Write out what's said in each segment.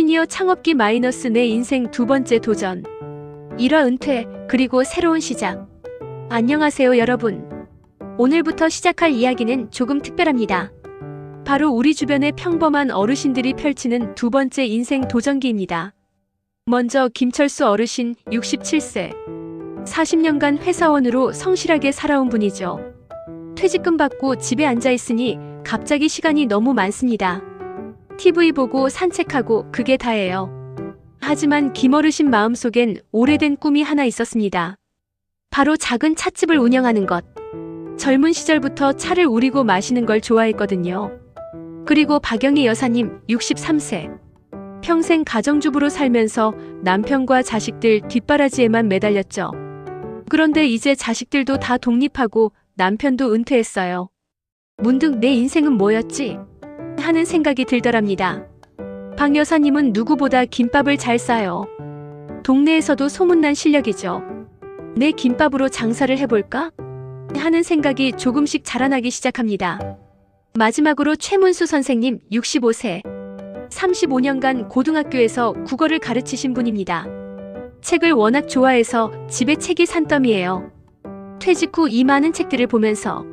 시니어 창업기 마이너스 내 인생 두 번째 도전. 1화 은퇴, 그리고 새로운 시작. 안녕하세요 여러분. 오늘부터 시작할 이야기는 조금 특별합니다. 바로 우리 주변의 평범한 어르신들이 펼치는 두 번째 인생 도전기입니다. 먼저 김철수 어르신 67세. 40년간 회사원으로 성실하게 살아온 분이죠. 퇴직금 받고 집에 앉아 있으니 갑자기 시간이 너무 많습니다. TV 보고 산책하고 그게 다예요. 하지만 김어르신 마음속엔 오래된 꿈이 하나 있었습니다. 바로 작은 찻집을 운영하는 것. 젊은 시절부터 차를 우리고 마시는 걸 좋아했거든요. 그리고 박영희 여사님 63세. 평생 가정주부로 살면서 남편과 자식들 뒷바라지에만 매달렸죠. 그런데 이제 자식들도 다 독립하고 남편도 은퇴했어요. 문득 내 인생은 뭐였지? 하는 생각이 들더랍니다. 박 여사님은 누구보다 김밥을 잘 싸요. 동네에서도 소문난 실력이죠. 내 김밥으로 장사를 해볼까? 하는 생각이 조금씩 자라나기 시작합니다. 마지막으로 최문수 선생님 65세. 35년간 고등학교에서 국어를 가르치신 분입니다. 책을 워낙 좋아해서 집에 책이 산더미예요. 퇴직 후 이 많은 책들을 보면서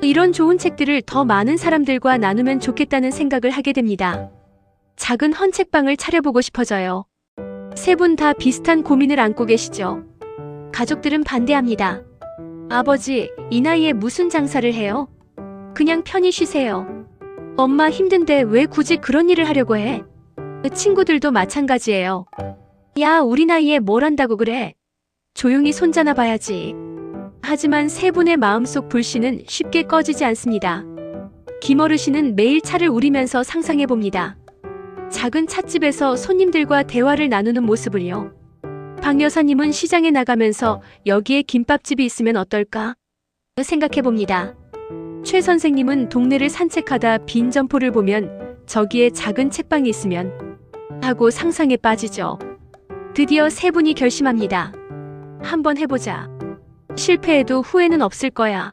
이런 좋은 책들을 더 많은 사람들과 나누면 좋겠다는 생각을 하게 됩니다. 작은 헌책방을 차려보고 싶어져요. 세 분 다 비슷한 고민을 안고 계시죠. 가족들은 반대합니다. 아버지, 이 나이에 무슨 장사를 해요? 그냥 편히 쉬세요. 엄마 힘든데 왜 굳이 그런 일을 하려고 해? 친구들도 마찬가지예요. 야, 우리 나이에 뭘 한다고 그래? 조용히 손자나 봐야지. 하지만 세 분의 마음속 불씨는 쉽게 꺼지지 않습니다. 김어르신은 매일 차를 우리면서 상상해봅니다. 작은 찻집에서 손님들과 대화를 나누는 모습을요. 박 여사님은 시장에 나가면서 여기에 김밥집이 있으면 어떨까? 생각해봅니다. 최 선생님은 동네를 산책하다 빈 점포를 보면 저기에 작은 책방이 있으면 하고 상상에 빠지죠. 드디어 세 분이 결심합니다. 한번 해보자. 실패해도 후회는 없을 거야.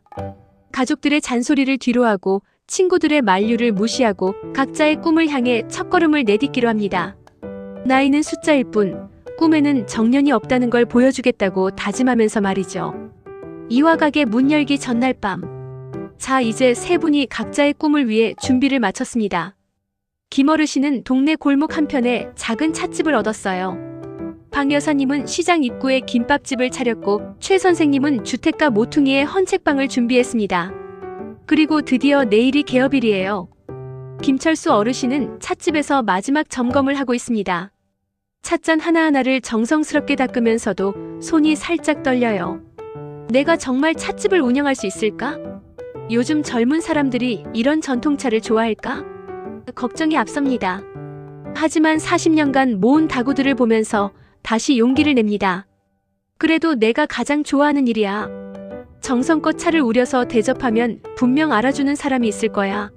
가족들의 잔소리를 뒤로하고 친구들의 만류를 무시하고 각자의 꿈을 향해 첫걸음을 내딛기로 합니다. 나이는 숫자일 뿐 꿈에는 정년이 없다는 걸 보여주겠다고 다짐하면서 말이죠. 이화 가게 문 열기 전날 밤. 자, 이제 세 분이 각자의 꿈을 위해 준비를 마쳤습니다. 김어르신은 동네 골목 한편에 작은 찻집을 얻었어요. 박 여사님은 시장 입구에 김밥집을 차렸고 최 선생님은 주택가 모퉁이에 헌책방을 준비했습니다. 그리고 드디어 내일이 개업일이에요. 김철수 어르신은 찻집에서 마지막 점검을 하고 있습니다. 찻잔 하나하나를 정성스럽게 닦으면서도 손이 살짝 떨려요. 내가 정말 찻집을 운영할 수 있을까? 요즘 젊은 사람들이 이런 전통차를 좋아할까? 걱정이 앞섭니다. 하지만 40년간 모은 다구들을 보면서 다시 용기를 냅니다. 그래도 내가 가장 좋아하는 일이야. 정성껏 차를 우려서 대접하면 분명 알아주는 사람이 있을 거야.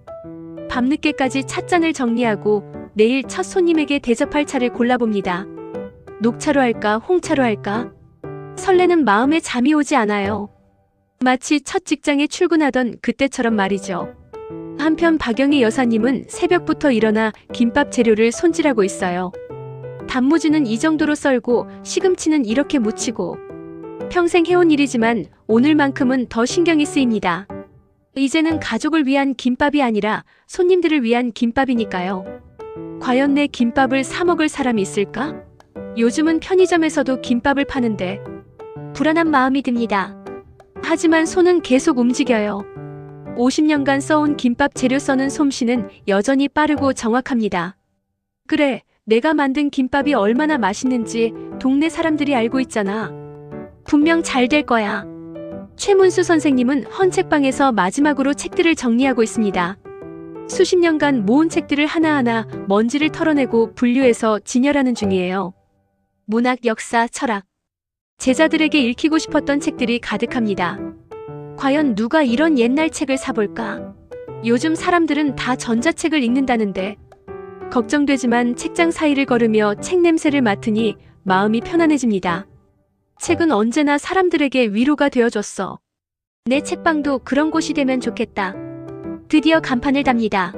밤늦게까지 찻잔을 정리하고 내일 첫 손님에게 대접할 차를 골라봅니다. 녹차로 할까, 홍차로 할까? 설레는 마음에 잠이 오지 않아요. 마치 첫 직장에 출근하던 그때처럼 말이죠. 한편 박영희 여사님은 새벽부터 일어나 김밥 재료를 손질하고 있어요. 단무지는 이 정도로 썰고 시금치는 이렇게 무치고. 평생 해온 일이지만 오늘만큼은 더 신경이 쓰입니다. 이제는 가족을 위한 김밥이 아니라 손님들을 위한 김밥이니까요. 과연 내 김밥을 사 먹을 사람이 있을까? 요즘은 편의점에서도 김밥을 파는데 불안한 마음이 듭니다. 하지만 손은 계속 움직여요. 50년간 써온 김밥 재료 써는 솜씨는 여전히 빠르고 정확합니다. 그래, 내가 만든 김밥이 얼마나 맛있는지 동네 사람들이 알고 있잖아. 분명 잘 될 거야. 최문수 선생님은 헌책방에서 마지막으로 책들을 정리하고 있습니다. 수십 년간 모은 책들을 하나하나 먼지를 털어내고 분류해서 진열하는 중이에요. 문학, 역사, 철학. 제자들에게 읽히고 싶었던 책들이 가득합니다. 과연 누가 이런 옛날 책을 사볼까? 요즘 사람들은 다 전자책을 읽는다는데. 걱정되지만 책장 사이를 걸으며 책 냄새를 맡으니 마음이 편안해집니다. 책은 언제나 사람들에게 위로가 되어줬어. 내 책방도 그런 곳이 되면 좋겠다. 드디어 간판을 답니다.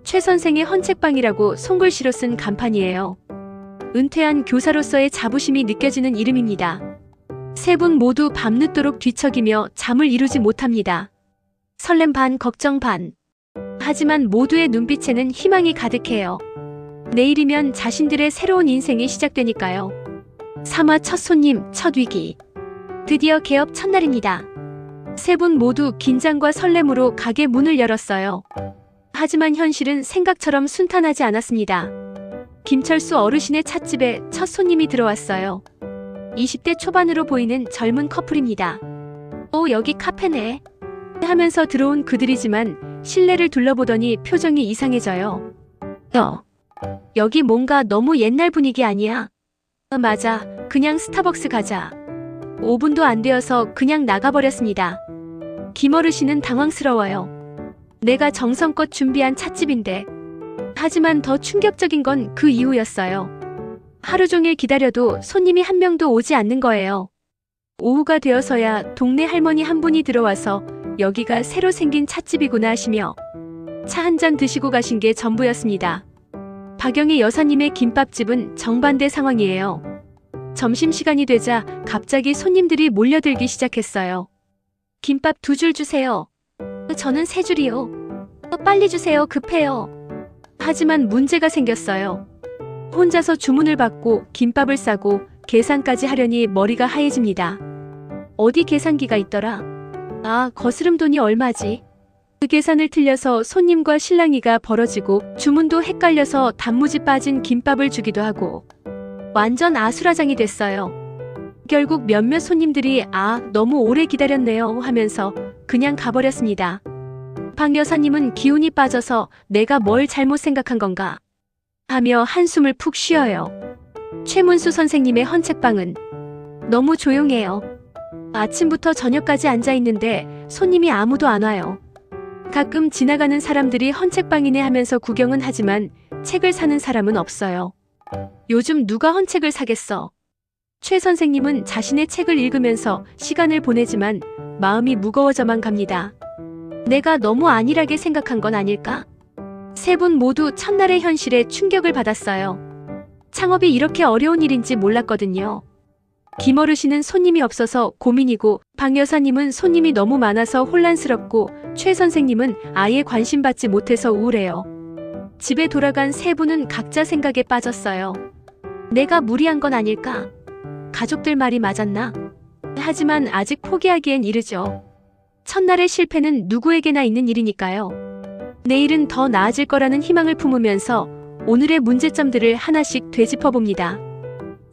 최 선생의 헌책방이라고 손글씨로 쓴 간판이에요. 은퇴한 교사로서의 자부심이 느껴지는 이름입니다. 세 분 모두 밤늦도록 뒤척이며 잠을 이루지 못합니다. 설렘 반, 걱정 반. 하지만 모두의 눈빛에는 희망이 가득해요. 내일이면 자신들의 새로운 인생이 시작되니까요. 3화 첫 손님, 첫 위기. 드디어 개업 첫날입니다. 세 분 모두 긴장과 설렘으로 가게 문을 열었어요. 하지만 현실은 생각처럼 순탄하지 않았습니다. 김철수 어르신의 찻집에 첫 손님이 들어왔어요. 20대 초반으로 보이는 젊은 커플입니다. 오, 여기 카페네. 하면서 들어온 그들이지만 실내를 둘러보더니 표정이 이상해져요. 여기 뭔가 너무 옛날 분위기 아니야? 맞아. 그냥 스타벅스 가자. 5분도 안 되어서 그냥 나가버렸습니다. 김어르신은 당황스러워요. 내가 정성껏 준비한 찻집인데. 하지만 더 충격적인 건 그 이후였어요. 하루 종일 기다려도 손님이 한 명도 오지 않는 거예요. 오후가 되어서야 동네 할머니 한 분이 들어와서 여기가 새로 생긴 찻집이구나 하시며 차 한 잔 드시고 가신 게 전부였습니다. 박영희 여사님의 김밥집은 정반대 상황이에요. 점심시간이 되자 갑자기 손님들이 몰려들기 시작했어요. 김밥 2줄 주세요. 저는 3줄이요. 빨리 주세요. 급해요. 하지만 문제가 생겼어요. 혼자서 주문을 받고 김밥을 싸고 계산까지 하려니 머리가 하얘집니다. 어디 계산기가 있더라? 아, 거스름 돈이 얼마지? 그 계산을 틀려서 손님과 실랑이가 벌어지고 주문도 헷갈려서 단무지 빠진 김밥을 주기도 하고 완전 아수라장이 됐어요. 결국 몇몇 손님들이 너무 오래 기다렸네요 하면서 그냥 가버렸습니다. 박 여사님은 기운이 빠져서 내가 뭘 잘못 생각한 건가 하며 한숨을 푹 쉬어요. 최문수 선생님의 헌책방은 너무 조용해요. 아침부터 저녁까지 앉아있는데 손님이 아무도 안 와요. 가끔 지나가는 사람들이 헌책방이네 하면서 구경은 하지만 책을 사는 사람은 없어요. 요즘 누가 헌책을 사겠어? 최 선생님은 자신의 책을 읽으면서 시간을 보내지만 마음이 무거워져만 갑니다. 내가 너무 안일하게 생각한 건 아닐까? 세 분 모두 첫날의 현실에 충격을 받았어요. 창업이 이렇게 어려운 일인지 몰랐거든요. 김어르신은 손님이 없어서 고민이고 박 여사님은 손님이 너무 많아서 혼란스럽고 최 선생님은 아예 관심받지 못해서 우울해요. 집에 돌아간 세 분은 각자 생각에 빠졌어요. 내가 무리한 건 아닐까? 가족들 말이 맞았나? 하지만 아직 포기하기엔 이르죠. 첫날의 실패는 누구에게나 있는 일이니까요. 내일은 더 나아질 거라는 희망을 품으면서 오늘의 문제점들을 하나씩 되짚어봅니다.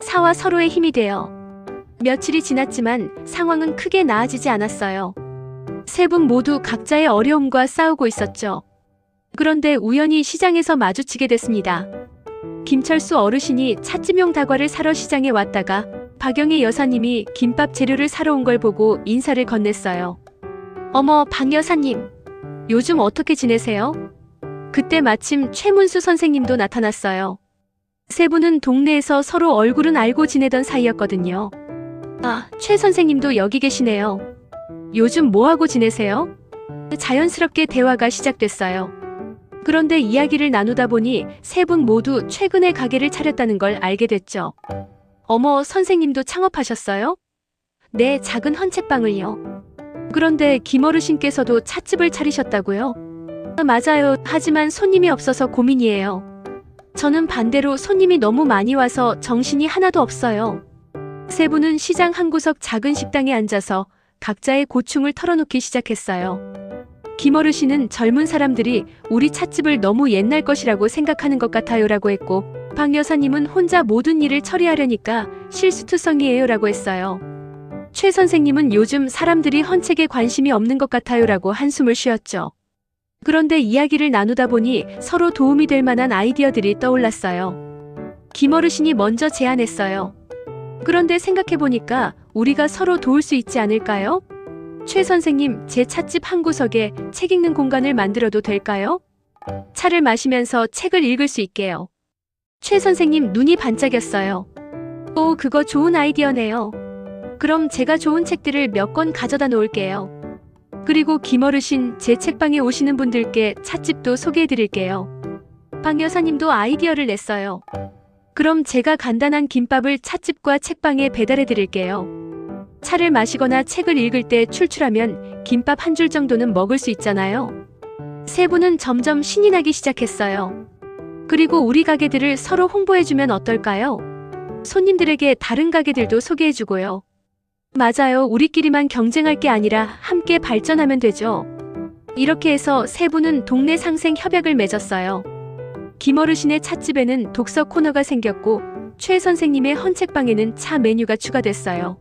사와 서로의 힘이 되어 며칠이 지났지만 상황은 크게 나아지지 않았어요. 세 분 모두 각자의 어려움과 싸우고 있었죠. 그런데 우연히 시장에서 마주치게 됐습니다. 김철수 어르신이 찻집용 다과를 사러 시장에 왔다가 박영희 여사님이 김밥 재료를 사러 온 걸 보고 인사를 건넸어요. 어머, 박 여사님. 요즘 어떻게 지내세요? 그때 마침 최문수 선생님도 나타났어요. 세 분은 동네에서 서로 얼굴은 알고 지내던 사이였거든요. 최 선생님도 여기 계시네요. 요즘 뭐하고 지내세요? 자연스럽게 대화가 시작됐어요. 그런데 이야기를 나누다 보니 세 분 모두 최근에 가게를 차렸다는 걸 알게 됐죠. 어머, 선생님도 창업하셨어요? 네, 작은 헌책방을요. 그런데 김어르신께서도 찻집을 차리셨다고요? 맞아요. 하지만 손님이 없어서 고민이에요. 저는 반대로 손님이 너무 많이 와서 정신이 하나도 없어요. 세 분은 시장 한 구석 작은 식당에 앉아서 각자의 고충을 털어놓기 시작했어요. 김어르신은 젊은 사람들이 우리 찻집을 너무 옛날 것이라고 생각하는 것 같아요 라고 했고 박 여사님은 혼자 모든 일을 처리하려니까 실수투성이에요 라고 했어요. 최 선생님은 요즘 사람들이 헌책에 관심이 없는 것 같아요 라고 한숨을 쉬었죠. 그런데 이야기를 나누다 보니 서로 도움이 될 만한 아이디어들이 떠올랐어요. 김어르신이 먼저 제안했어요. 그런데 생각해보니까 우리가 서로 도울 수 있지 않을까요? 최 선생님, 제 찻집 한 구석에 책 읽는 공간을 만들어도 될까요? 차를 마시면서 책을 읽을 수 있게요. 최 선생님 눈이 반짝였어요. 오, 그거 좋은 아이디어네요. 그럼 제가 좋은 책들을 몇 권 가져다 놓을게요. 그리고 김어르신, 제 책방에 오시는 분들께 찻집도 소개해드릴게요. 박 여사님도 아이디어를 냈어요. 그럼 제가 간단한 김밥을 찻집과 책방에 배달해 드릴게요. 차를 마시거나 책을 읽을 때 출출하면 김밥 한 줄 정도는 먹을 수 있잖아요. 세 분은 점점 신이 나기 시작했어요. 그리고 우리 가게들을 서로 홍보해주면 어떨까요? 손님들에게 다른 가게들도 소개해주고요. 맞아요. 우리끼리만 경쟁할 게 아니라 함께 발전하면 되죠. 이렇게 해서 세 분은 동네 상생 협약을 맺었어요. 김어르신의 찻집에는 독서 코너가 생겼고 최 선생님의 헌책방에는 차 메뉴가 추가됐어요.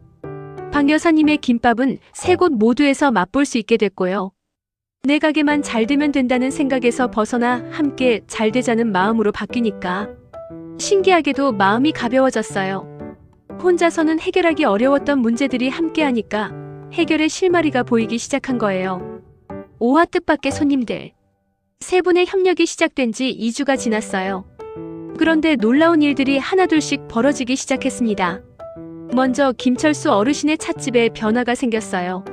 박 여사님의 김밥은 세 곳 모두에서 맛볼 수 있게 됐고요. 내 가게만 잘 되면 된다는 생각에서 벗어나 함께 잘 되자는 마음으로 바뀌니까 신기하게도 마음이 가벼워졌어요. 혼자서는 해결하기 어려웠던 문제들이 함께하니까 해결의 실마리가 보이기 시작한 거예요. 오화 뜻밖의 손님들. 세 분의 협력이 시작된 지 2주가 지났어요. 그런데 놀라운 일들이 하나둘씩 벌어지기 시작했습니다. 먼저 김철수 어르신의 찻집에 변화가 생겼어요.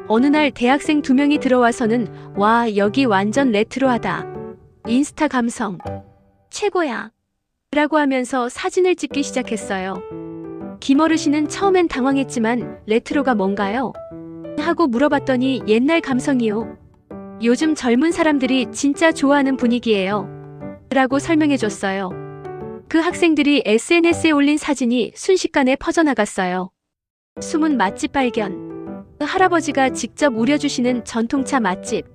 어느 날 대학생 2명이 들어와서는 와, 여기 완전 레트로하다. 인스타 감성. 최고야. 라고 하면서 사진을 찍기 시작했어요. 김어르신은 처음엔 당황했지만 레트로가 뭔가요? 하고 물어봤더니 옛날 감성이요. 요즘 젊은 사람들이 진짜 좋아하는 분위기예요. 라고 설명해줬어요. 그 학생들이 SNS에 올린 사진이 순식간에 퍼져나갔어요. 숨은 맛집 발견. 할아버지가 직접 우려주시는 전통차 맛집.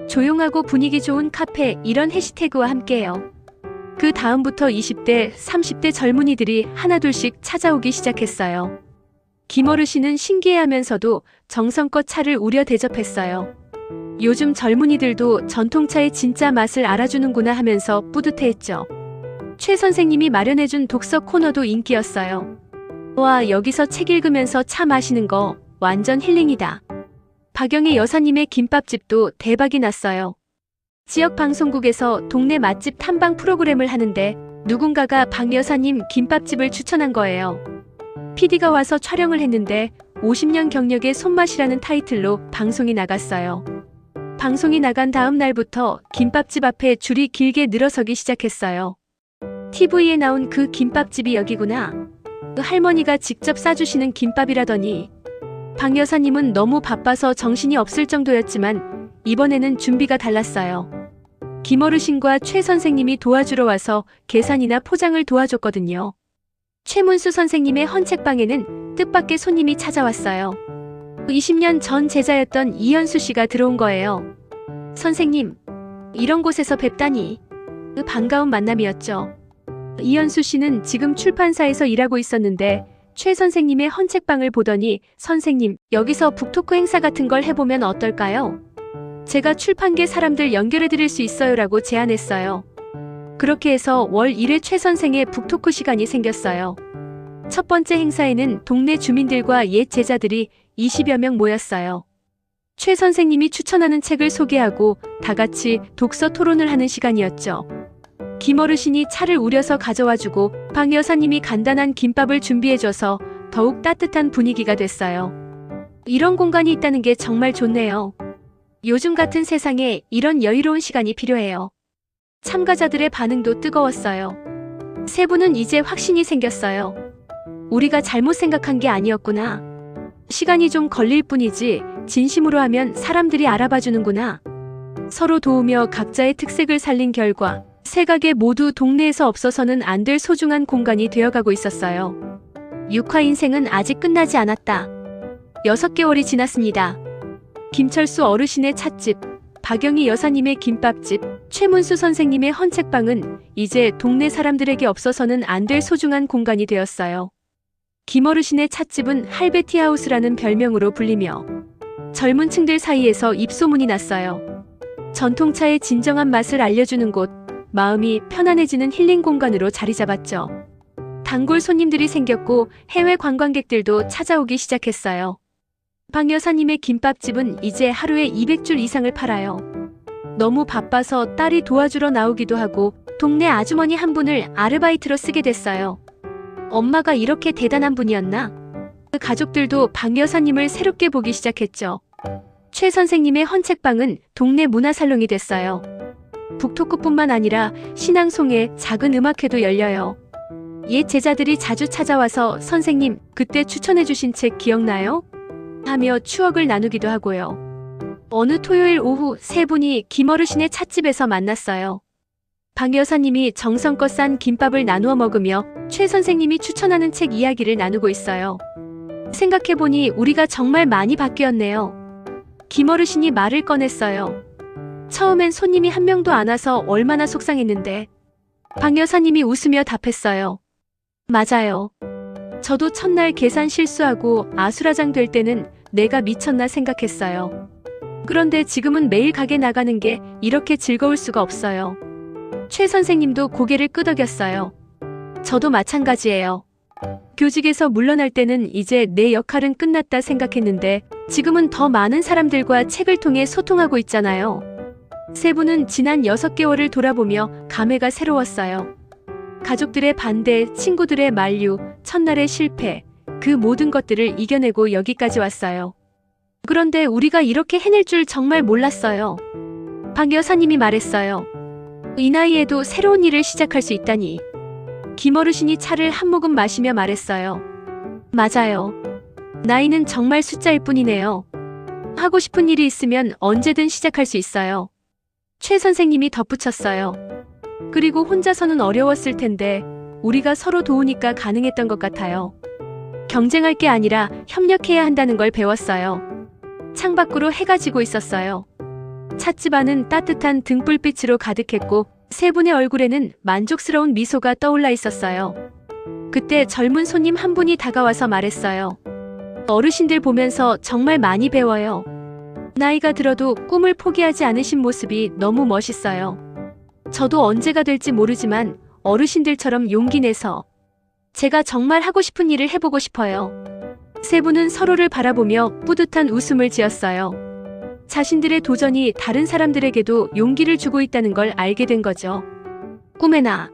조용하고 분위기 좋은 카페, 이런 해시태그와 함께요. 그 다음부터 20대, 30대 젊은이들이 하나둘씩 찾아오기 시작했어요. 김어르신은 신기해하면서도 정성껏 차를 우려 대접했어요. 요즘 젊은이들도 전통차의 진짜 맛을 알아주는구나 하면서 뿌듯해했죠. 최 선생님이 마련해준 독서 코너도 인기였어요. 와, 여기서 책 읽으면서 차 마시는 거 완전 힐링이다. 박영애 여사님의 김밥집도 대박이 났어요. 지역 방송국에서 동네 맛집 탐방 프로그램을 하는데 누군가가 박 여사님 김밥집을 추천한 거예요. PD가 와서 촬영을 했는데 50년 경력의 손맛이라는 타이틀로 방송이 나갔어요. 방송이 나간 다음 날부터 김밥집 앞에 줄이 길게 늘어서기 시작했어요. TV에 나온 그 김밥집이 여기구나. 그 할머니가 직접 싸주시는 김밥이라더니. 박 여사님은 너무 바빠서 정신이 없을 정도였지만 이번에는 준비가 달랐어요. 김어르신과 최 선생님이 도와주러 와서 계산이나 포장을 도와줬거든요. 최문수 선생님의 헌책방에는 뜻밖의 손님이 찾아왔어요. 20년 전 제자였던 이현수 씨가 들어온 거예요. 선생님, 이런 곳에서 뵙다니. 반가운 만남이었죠. 이현수 씨는 지금 출판사에서 일하고 있었는데 최 선생님의 헌책방을 보더니 선생님, 여기서 북토크 행사 같은 걸 해보면 어떨까요? 제가 출판계 사람들 연결해 드릴 수 있어요라고 제안했어요. 그렇게 해서 월 1회 최 선생의 북토크 시간이 생겼어요. 첫 번째 행사에는 동네 주민들과 옛 제자들이 20여 명 모였어요. 최 선생님이 추천하는 책을 소개하고 다 같이 독서 토론을 하는 시간이었죠. 김어르신이 차를 우려서 가져와주고 박 여사님이 간단한 김밥을 준비해줘서 더욱 따뜻한 분위기가 됐어요. 이런 공간이 있다는 게 정말 좋네요. 요즘 같은 세상에 이런 여유로운 시간이 필요해요. 참가자들의 반응도 뜨거웠어요. 세 분은 이제 확신이 생겼어요. 우리가 잘못 생각한 게 아니었구나. 시간이 좀 걸릴 뿐이지 진심으로 하면 사람들이 알아봐주는구나. 서로 도우며 각자의 특색을 살린 결과 세 가게 모두 동네에서 없어서는 안 될 소중한 공간이 되어가고 있었어요. 6화 인생은 아직 끝나지 않았다. 6개월이 지났습니다. 김철수 어르신의 찻집, 박영희 여사님의 김밥집, 최문수 선생님의 헌책방은 이제 동네 사람들에게 없어서는 안 될 소중한 공간이 되었어요. 김어르신의 찻집은 할베티하우스라는 별명으로 불리며 젊은 층들 사이에서 입소문이 났어요. 전통차의 진정한 맛을 알려주는 곳, 마음이 편안해지는 힐링 공간으로 자리 잡았죠. 단골 손님들이 생겼고 해외 관광객들도 찾아오기 시작했어요. 박 여사님의 김밥집은 이제 하루에 200줄 이상을 팔아요. 너무 바빠서 딸이 도와주러 나오기도 하고 동네 아주머니 한 분을 아르바이트로 쓰게 됐어요. 엄마가 이렇게 대단한 분이었나? 그 가족들도 박 여사님을 새롭게 보기 시작했죠. 최 선생님의 헌책방은 동네 문화살롱이 됐어요. 북토크뿐만 아니라 신앙송의 작은 음악회도 열려요. 옛 제자들이 자주 찾아와서 선생님, 그때 추천해주신 책 기억나요? 하며 추억을 나누기도 하고요. 어느 토요일 오후 세 분이 김어르신의 찻집에서 만났어요. 박 여사님이 정성껏 싼 김밥을 나누어 먹으며 최 선생님이 추천하는 책 이야기를 나누고 있어요. 생각해보니 우리가 정말 많이 바뀌었네요. 김어르신이 말을 꺼냈어요. 처음엔 손님이 한 명도 안 와서 얼마나 속상했는데 박 여사님이 웃으며 답했어요. 맞아요. 저도 첫날 계산 실수하고 아수라장 될 때는 내가 미쳤나 생각했어요. 그런데 지금은 매일 가게 나가는 게 이렇게 즐거울 수가 없어요. 최 선생님도 고개를 끄덕였어요. 저도 마찬가지예요. 교직에서 물러날 때는 이제 내 역할은 끝났다 생각했는데 지금은 더 많은 사람들과 책을 통해 소통하고 있잖아요. 세 분은 지난 6개월을 돌아보며 감회가 새로웠어요. 가족들의 반대, 친구들의 만류, 첫날의 실패, 그 모든 것들을 이겨내고 여기까지 왔어요. 그런데 우리가 이렇게 해낼 줄 정말 몰랐어요. 박 여사님이 말했어요. 이 나이에도 새로운 일을 시작할 수 있다니. 김어르신이 차를 한 모금 마시며 말했어요. 맞아요. 나이는 정말 숫자일 뿐이네요. 하고 싶은 일이 있으면 언제든 시작할 수 있어요. 최 선생님이 덧붙였어요. 그리고 혼자서는 어려웠을 텐데 우리가 서로 도우니까 가능했던 것 같아요. 경쟁할 게 아니라 협력해야 한다는 걸 배웠어요. 창밖으로 해가 지고 있었어요. 찻집 안은 따뜻한 등불빛으로 가득했고 세 분의 얼굴에는 만족스러운 미소가 떠올라 있었어요. 그때 젊은 손님 한 분이 다가와서 말했어요. 어르신들 보면서 정말 많이 배워요. 나이가 들어도 꿈을 포기하지 않으신 모습이 너무 멋있어요. 저도 언제가 될지 모르지만 어르신들처럼 용기 내서 제가 정말 하고 싶은 일을 해보고 싶어요. 세 분은 서로를 바라보며 뿌듯한 웃음을 지었어요. 자신들의 도전이 다른 사람들에게도 용기를 주고 있다는 걸 알게 된 거죠. 꿈의 나